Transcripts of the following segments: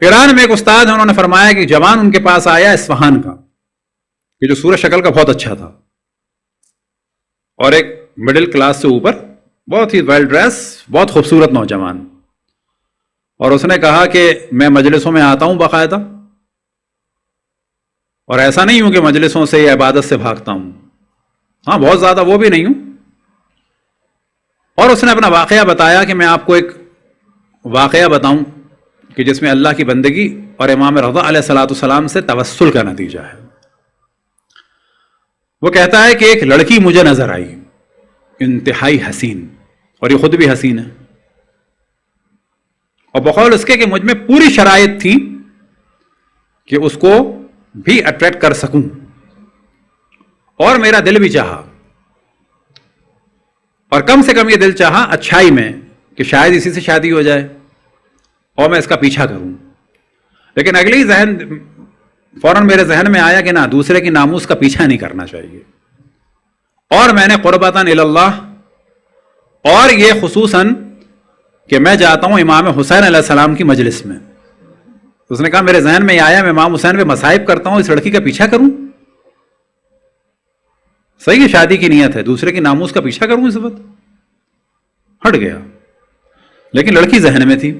ایران میں ایک استاد ہیں، انہوں نے فرمایا کہ جوان ان کے پاس آیا اصفہان کا، کہ جو صورت شکل کا بہت اچھا تھا اور ایک مڈل کلاس سے اوپر، بہت ہی ویل ڈریس، بہت خوبصورت نوجوان. اور اس نے کہا کہ میں مجلسوں میں آتا ہوں باقاعدہ، اور ایسا نہیں ہوں کہ مجلسوں سے یا عبادت سے بھاگتا ہوں، ہاں بہت زیادہ وہ بھی نہیں ہوں. اور اس نے اپنا واقعہ بتایا کہ میں آپ کو ایک واقعہ بتاؤں کہ جس میں اللہ کی بندگی اور امام رضا علیہ الصلوۃ والسلام سے توسل کا نتیجہ ہے. وہ کہتا ہے کہ ایک لڑکی مجھے نظر آئی، انتہائی حسین، اور یہ خود بھی حسین ہے، اور بقول اس کے کہ مجھ میں پوری شرائط تھی کہ اس کو بھی اٹریکٹ کر سکوں، اور میرا دل بھی چاہا، اور کم سے کم یہ دل چاہا اچھائی میں کہ شاید اسی سے شادی ہو جائے اور میں اس کا پیچھا کروں. لیکن اگلے ہی فوراً میرے ذہن میں آیا کہ نہ، دوسرے کی ناموس کا پیچھا نہیں کرنا چاہیے. اور میں نے قربتاً اللہ، اور یہ خصوصاً کہ میں جاتا ہوں امام حسین علیہ السلام کی مجلس میں. اس نے کہا میرے ذہن میں آیا میں امام حسین پہ مصائب کرتا ہوں، اس لڑکی کا پیچھا کروں؟ صحیح ہے، شادی کی نیت ہے، دوسرے کی ناموس کا پیچھا کروں؟ اس وقت ہٹ گیا. لیکن لڑکی ذہن میں تھی،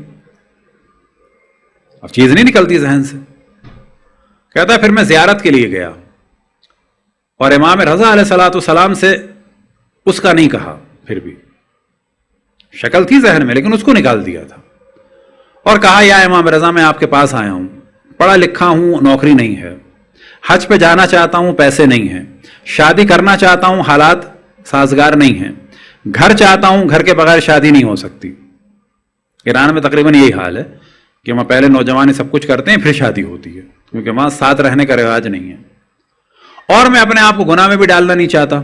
اب چیز نہیں نکلتی ذہن سے. کہتا ہے پھر میں زیارت کے لیے گیا، اور امام رضا علیہ الصلوۃ والسلام سے اس کا نہیں کہا، پھر بھی شکل تھی ذہن میں لیکن اس کو نکال دیا تھا، اور کہا یا امام رضا میں آپ کے پاس آیا ہوں، پڑھا لکھا ہوں، نوکری نہیں ہے، حج پہ جانا چاہتا ہوں، پیسے نہیں ہیں، شادی کرنا چاہتا ہوں، حالات سازگار نہیں ہیں، گھر چاہتا ہوں، گھر کے بغیر شادی نہیں ہو سکتی. ایران میں تقریباً یہی حال ہے کہ وہاں پہلے نوجوان سب کچھ کرتے ہیں پھر شادی ہوتی ہے، کیونکہ وہاں ساتھ رہنے کا رواج نہیں ہے. اور میں اپنے آپ کو گناہ میں بھی ڈالنا نہیں چاہتا.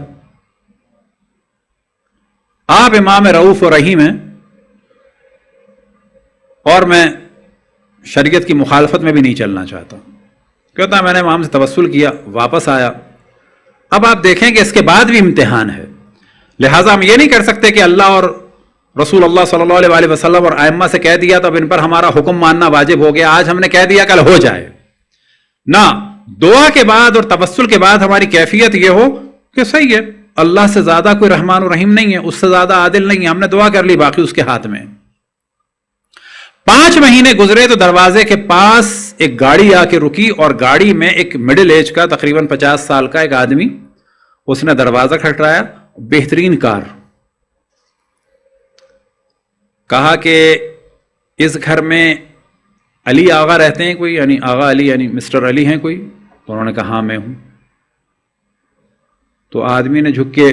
آپ امام رؤوف و رحیم ہیں، اور میں شریعت کی مخالفت میں بھی نہیں چلنا چاہتا. کہتا میں نے امام سے توسل کیا، واپس آیا. اب آپ دیکھیں کہ اس کے بعد بھی امتحان ہے، لہٰذا ہم یہ نہیں کر سکتے کہ اللہ اور رسول اللہ صلی اللہ علیہ وسلم اور ائمہ سے کہہ دیا تو اب ان پر ہمارا حکم ماننا واجب ہو گیا، آج ہم نے کہہ دیا کل ہو جائے. نہ، دعا کے بعد اور توسل کے بعد ہماری کیفیت یہ ہو کہ صحیح ہے، اللہ سے زیادہ کوئی رحمان و رحیم نہیں ہے، اس سے زیادہ عادل نہیں ہے، ہم نے دعا کر لی، باقی اس کے ہاتھ میں. 5 مہینے گزرے تو دروازے کے پاس ایک گاڑی آ کے رکی، اور گاڑی میں ایک مڈل ایج کا تقریباً 50 سال کا ایک آدمی، اس نے دروازہ کھٹکھٹایا، بہترین کار. کہا کہ اس گھر میں علی آغا رہتے ہیں کوئی، یعنی آغا علی یعنی مسٹر علی ہیں کوئی؟ تو انہوں نے کہا ہاں میں ہوں. تو آدمی نے جھک کے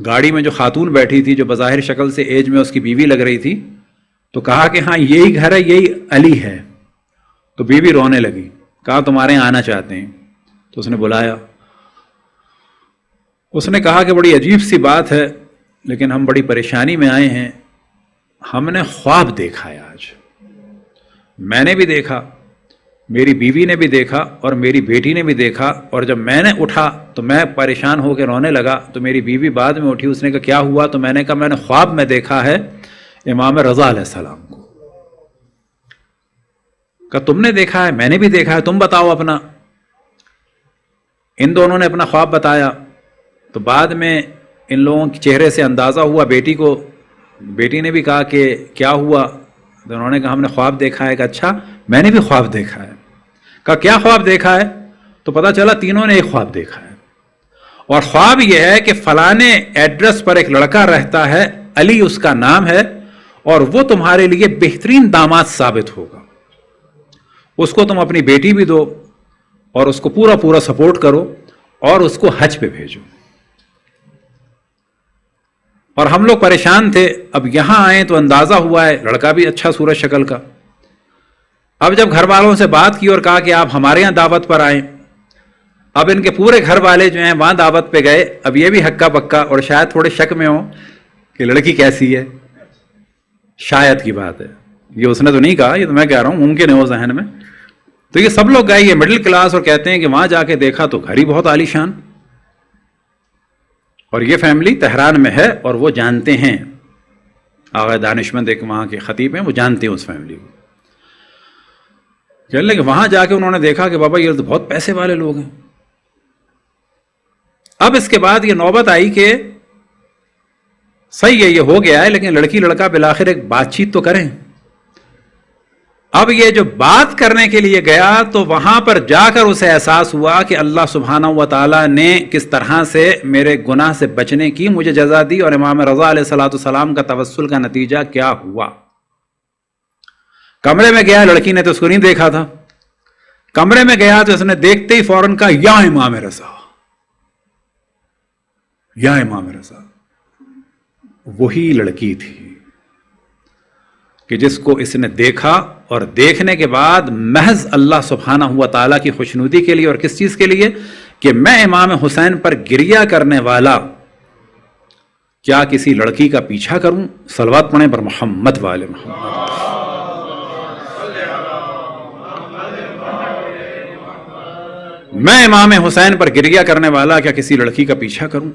گاڑی میں جو خاتون بیٹھی تھی، جو بظاہر شکل سے ایج میں اس کی بیوی لگ رہی تھی، تو کہا کہ ہاں یہی گھر ہے، یہی علی ہے. تو بیوی رونے لگی. کہا تمہارے یہاں آنا چاہتے ہیں. تو اس نے بلایا. اس نے کہا کہ بڑی عجیب سی بات ہے، لیکن ہم بڑی پریشانی میں آئے ہیں. ہم نے خواب دیکھا ہے آج، میں نے بھی دیکھا، میری بیوی نے بھی دیکھا، اور میری بیٹی نے بھی دیکھا. اور جب میں نے اٹھا تو میں پریشان ہو کے رونے لگا. تو میری بیوی بعد میں اٹھی، اس نے کہا کیا ہوا؟ تو میں نے کہا میں نے خواب میں دیکھا ہے امام رضا علیہ السلام کو. کہا تم نے دیکھا ہے؟ میں نے بھی دیکھا ہے، تم بتاؤ اپنا. ان دونوں نے اپنا خواب بتایا. تو بعد میں ان لوگوں کے چہرے سے اندازہ ہوا، بیٹی نے بھی کہا کہ کیا ہوا؟ تو انہوں نے کہا ہم نے خواب دیکھا ہے. کہ اچھا، میں نے بھی خواب دیکھا ہے. کہا کیا خواب دیکھا ہے؟ تو پتا چلا تینوں نے ایک خواب دیکھا ہے، اور خواب یہ ہے کہ فلانے ایڈریس پر ایک لڑکا رہتا ہے، علی اس کا نام ہے، اور وہ تمہارے لیے بہترین داماد ثابت ہوگا. اس کو تم اپنی بیٹی بھی دو، اور اس کو پورا سپورٹ کرو، اور اس کو حج پہ بھیجو. اور ہم لوگ پریشان تھے. اب یہاں آئے تو اندازہ ہوا ہے لڑکا بھی اچھا صورت شکل کا. اب جب گھر والوں سے بات کی اور کہا کہ آپ ہمارے یہاں دعوت پر آئیں، اب ان کے پورے گھر والے جو ہیں وہاں دعوت پہ گئے. اب یہ بھی ہکا بکا اور شاید تھوڑے شک میں ہوں کہ لڑکی کیسی ہے. شاید کی بات ہے، یہ اس نے تو نہیں کہا، یہ تو میں کہہ رہا ہوں ممکن ہے وہ ذہن میں. تو یہ سب لوگ گئے، یہ مڈل کلاس، اور کہتے ہیں کہ وہاں جا کے دیکھا تو گھر ہی بہت عالی شان. اور یہ فیملی تہران میں ہے، اور وہ جانتے ہیں، آغا دانشمند ایک وہاں کے خطیب ہیں، وہ جانتے ہیں اس فیملی کو. کہنے لگے وہاں جا کے انہوں نے دیکھا کہ بابا یہ تو بہت پیسے والے لوگ ہیں. اب اس کے بعد یہ نوبت آئی کہ صحیح ہے یہ ہو گیا ہے لیکن لڑکی لڑکا بالآخر ایک بات چیت تو کریں. اب یہ جو بات کرنے کے لیے گیا تو وہاں پر جا کر اسے احساس ہوا کہ اللہ سبحانہ و تعالیٰ نے کس طرح سے میرے گناہ سے بچنے کی مجھے جزا دی اور امام رضا علیہ الصلوۃ والسلام کا توسل کا نتیجہ کیا ہوا. کمرے میں گیا, لڑکی نے تو اس کو نہیں دیکھا تھا. کمرے میں گیا تو اس نے دیکھتے ہی فوراً کہا یا امام رضا, یا امام رضا. وہی لڑکی تھی کہ جس کو اس نے دیکھا اور دیکھنے کے بعد محض اللہ سبحانہ و تعالیٰ کی خوشنودی کے لیے اور کس چیز کے لیے کہ میں امام حسین پر گریہ کرنے والا کیا کسی لڑکی کا پیچھا کروں. صلوات پڑھیں پر محمد والے محمد. میں امام حسین پر گریہ کرنے والا کیا کسی لڑکی کا پیچھا کروں.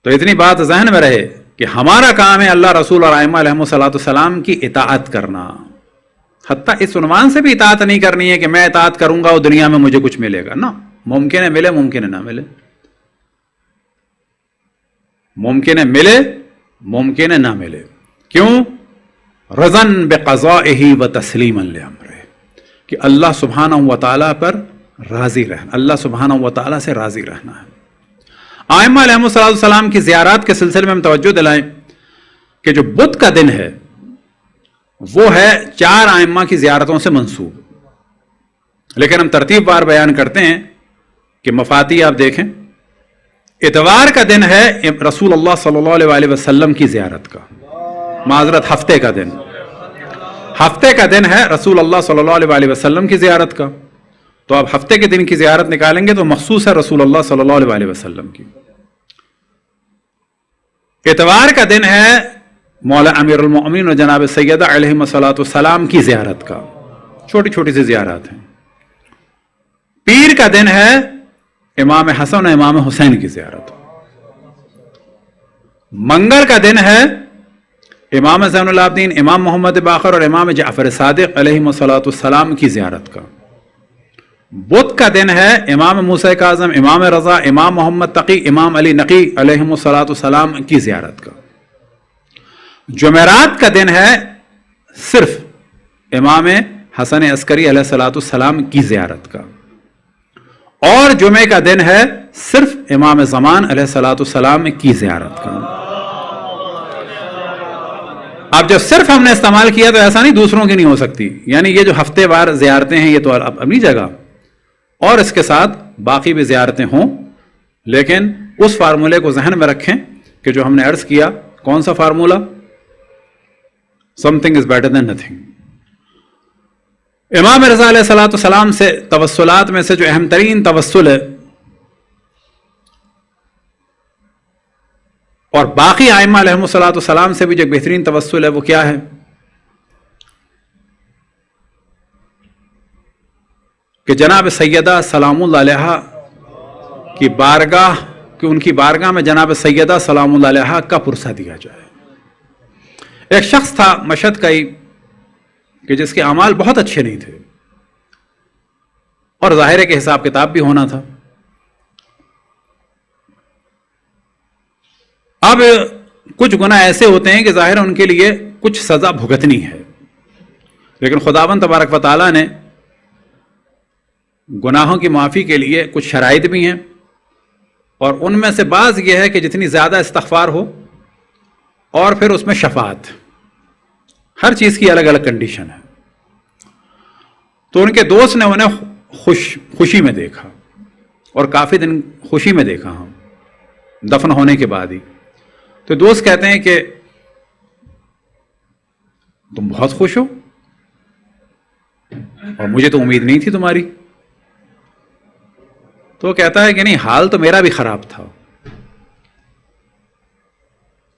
تو اتنی بات ذہن میں رہے کہ ہمارا کام ہے اللہ رسول اور ائمہ علیہم الصلوۃ والسلام کی اطاعت کرنا. حتیٰ اس عنوان سے بھی اطاعت نہیں کرنی ہے کہ میں اطاعت کروں گا اور دنیا میں مجھے کچھ ملے گا. نا, ممکن ہے ملے, ممکن ہے نہ ملے. ممکن ہے ملے, ممکن ہے نہ ملے. کیوں؟ رضن بقضائہ و تسلیما لامرہ, کہ اللہ سبحانہ و تعالیٰ پر راضی رہنا, اللہ سبحانہ و تعالیٰ سے راضی رہنا ہے. ائمہ علیہم السلام کی زیارات کے سلسلے میں ہم توجہ دلائیں کہ جو بدھ کا دن ہے وہ ہے 4 ائمہ کی زیارتوں سے منسوب, لیکن ہم ترتیب وار بیان کرتے ہیں کہ مفاتی آپ دیکھیں. اتوار کا دن ہے رسول اللہ صلی اللہ علیہ وسلم کی زیارت کا, معذرت ہفتے کا دن, ہفتے کا دن ہے رسول اللہ صلی اللہ علیہ وسلم کی زیارت کا. تو آپ ہفتے کے دن کی زیارت نکالیں گے تو مخصوص ہے رسول اللہ صلی اللہ علیہ وسلم کی. اتوار کا دن ہے مولا امیر المؤمنین اور جناب سیدہ علیہم الصلوۃ والسلام کی زیارت کا, چھوٹی چھوٹی سی زیارات ہیں. پیر کا دن ہے امام حسن اور امام حسین کی زیارت. منگل کا دن ہے امام زین العابدین, امام محمد باقر اور امام جعفر صادق علیہم الصلوۃ والسلام کی زیارت کا. بدھ کا دن ہے امام موسیٰ کاظم, امام رضا, امام محمد تقی, امام علی نقی علیہم الصلوۃ والسلام کی زیارت کا. جمعرات کا دن ہے صرف امام حسن عسکری علیہ الصلوۃ والسلام کی زیارت کا. اور جمعے کا دن ہے صرف امام زمان علیہ الصلوۃ والسلام کی زیارت کا. اب جب صرف ہم نے استعمال کیا تو ایسا نہیں دوسروں کی نہیں ہو سکتی, یعنی یہ جو ہفتے وار زیارتیں ہیں یہ تو اپنی جگہ, اور اس کے ساتھ باقی بھی زیارتیں ہوں, لیکن اس فارمولے کو ذہن میں رکھیں کہ جو ہم نے عرض کیا. کون سا formula? something is better than nothing. امام رضا علیہ الصلوۃ والسلام سے توسلات میں سے جو اہم ترین توسل ہے اور باقی ائمہ علیہم الصلوۃ والسلام سے بھی جو بہترین توسل ہے وہ کیا ہے کہ جناب سیدہ سلام اللہ علیہا کی بارگاہ کہ ان کی بارگاہ میں جناب سیدہ سلام اللہ علیہا کا پرسہ دیا جائے. ایک شخص تھا مشہد کا ہی کہ جس کے اعمال بہت اچھے نہیں تھے اور ظاہر کے حساب کتاب بھی ہونا تھا. اب کچھ گناہ ایسے ہوتے ہیں کہ ظاہر ان کے لیے کچھ سزا بھگتنی ہے, لیکن خداوند تبارک و تعالیٰ نے گناہوں کی معافی کے لیے کچھ شرائط بھی ہیں, اور ان میں سے بعض یہ ہے کہ جتنی زیادہ استغفار ہو اور پھر اس میں شفاعت, ہر چیز کی الگ الگ کنڈیشن ہے. تو ان کے دوست نے انہیں خوشی میں دیکھا اور کافی دن خوشی میں دیکھا ہم دفن ہونے کے بعد ہی. تو دوست کہتے ہیں کہ تم بہت خوش ہو اور مجھے تو امید نہیں تھی تمہاری. تو کہتا ہے کہ نہیں, حال تو میرا بھی خراب تھا,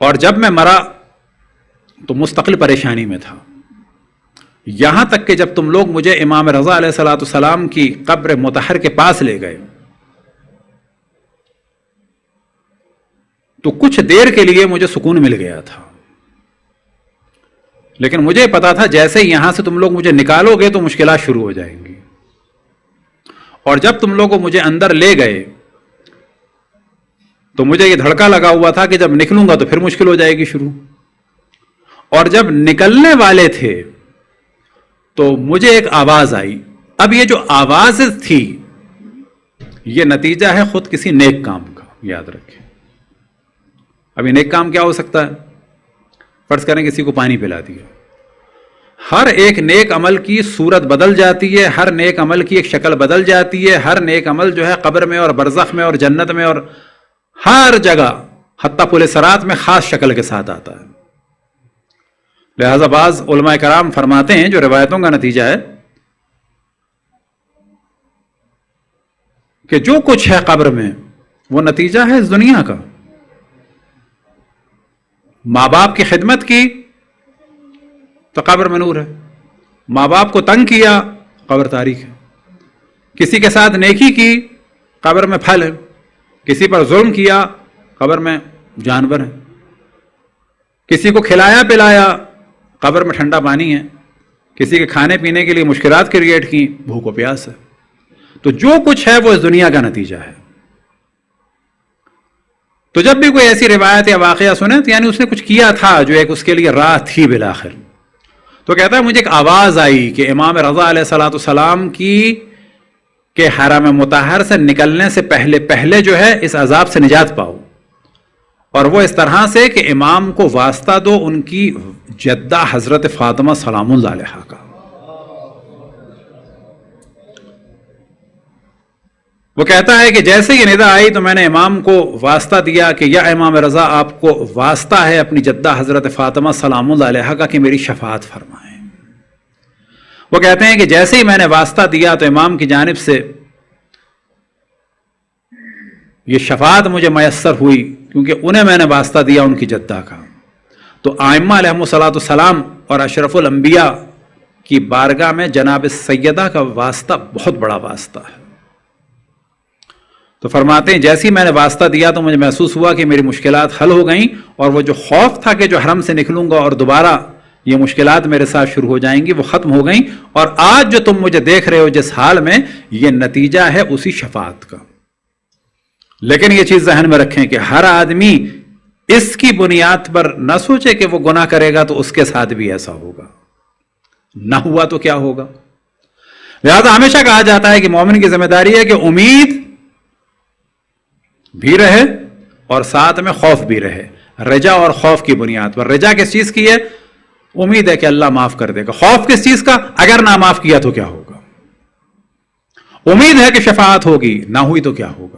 اور جب میں مرا تو مستقل پریشانی میں تھا, یہاں تک کہ جب تم لوگ مجھے امام رضا علیہ الصلوۃ والسلام کی قبر مطہر کے پاس لے گئے تو کچھ دیر کے لیے مجھے سکون مل گیا تھا, لیکن مجھے پتا تھا جیسے ہی یہاں سے تم لوگ مجھے نکالو گے تو مشکلات شروع ہو جائیں گی، اور جب تم لوگ مجھے اندر لے گئے تو مجھے یہ دھڑکا لگا ہوا تھا کہ جب نکلوں گا تو پھر مشکل ہو جائے گی شروع، اور جب نکلنے والے تھے تو مجھے ایک آواز آئی. اب یہ جو آواز تھی یہ نتیجہ ہے خود کسی نیک کام کا، یاد رکھیں. ابھی نیک کام کیا ہو سکتا ہے؟ فرض کریں کسی کو پانی پلا دیا. ہر ایک نیک عمل کی صورت بدل جاتی ہے، ہر نیک عمل کی ایک شکل بدل جاتی ہے. ہر نیک عمل جو ہے قبر میں اور برزخ میں اور جنت میں اور ہر جگہ حتیٰ پل صراط میں خاص شکل کے ساتھ آتا ہے. لہذا بعض علماء کرام فرماتے ہیں جو روایتوں کا نتیجہ ہے کہ جو کچھ ہے قبر میں وہ نتیجہ ہے اس دنیا کا. ماں باپ کی خدمت کی تو قبر میں نور ہے، ماں باپ کو تنگ کیا قبر تاریک ہے، کسی کے ساتھ نیکی کی قبر میں پھل ہے، کسی پر ظلم کیا قبر میں جانور ہے، کسی کو کھلایا پلایا قبر میں ٹھنڈا پانی ہے، کسی کے کھانے پینے کے لیے مشکلات کریٹ کی بھوک و پیاس ہے. تو جو کچھ ہے وہ اس دنیا کا نتیجہ ہے. تو جب بھی کوئی ایسی روایت یا واقعہ سنے تو یعنی اس نے کچھ کیا تھا جو ایک اس کے لیے راہ تھی بالآخر. تو کہتا ہے مجھے ایک آواز آئی کہ امام رضا علیہ الصلوۃ والسلام کی کہ حرم مطہر سے نکلنے سے پہلے جو ہے اس عذاب سے نجات پاؤ، اور وہ اس طرح سے کہ امام کو واسطہ دو ان کی جدہ حضرت فاطمہ سلام اللہ علیہا کا. وہ کہتا ہے کہ جیسے یہ ندا آئی تو میں نے امام کو واسطہ دیا کہ یا امام رضا آپ کو واسطہ ہے اپنی جدہ حضرت فاطمہ سلام اللہ علیہا کا کہ میری شفاعت فرمائیں. وہ کہتے ہیں کہ جیسے ہی میں نے واسطہ دیا تو امام کی جانب سے یہ شفاعت مجھے میسر ہوئی کیونکہ انہیں میں نے واسطہ دیا ان کی جدہ کا. تو ائمہ علیہم الصلوۃ والسلام اور اشرف الانبیاء کی بارگاہ میں جناب سیدہ کا واسطہ بہت بڑا واسطہ ہے. تو فرماتے ہیں جیسے ہی میں نے واسطہ دیا تو مجھے محسوس ہوا کہ میری مشکلات حل ہو گئیں، اور وہ جو خوف تھا کہ جو حرم سے نکلوں گا اور دوبارہ یہ مشکلات میرے ساتھ شروع ہو جائیں گی وہ ختم ہو گئیں. اور آج جو تم مجھے دیکھ رہے ہو جس حال میں یہ نتیجہ ہے اسی شفاعت کا. لیکن یہ چیز ذہن میں رکھیں کہ ہر آدمی اس کی بنیاد پر نہ سوچے کہ وہ گناہ کرے گا تو اس کے ساتھ بھی ایسا ہوگا، نہ ہوا تو کیا ہوگا. لہذا ہمیشہ کہا جاتا ہے کہ مومن کی ذمہ داری ہے کہ امید بھی رہے اور ساتھ میں خوف بھی رہے. رجا اور خوف کی بنیاد پر. رجا کس چیز کی ہے؟ امید ہے کہ اللہ معاف کر دے گا. خوف کس چیز کا؟ اگر نہ معاف کیا تو کیا ہوگا. امید ہے کہ شفاعت ہوگی، نہ ہوئی تو کیا ہوگا.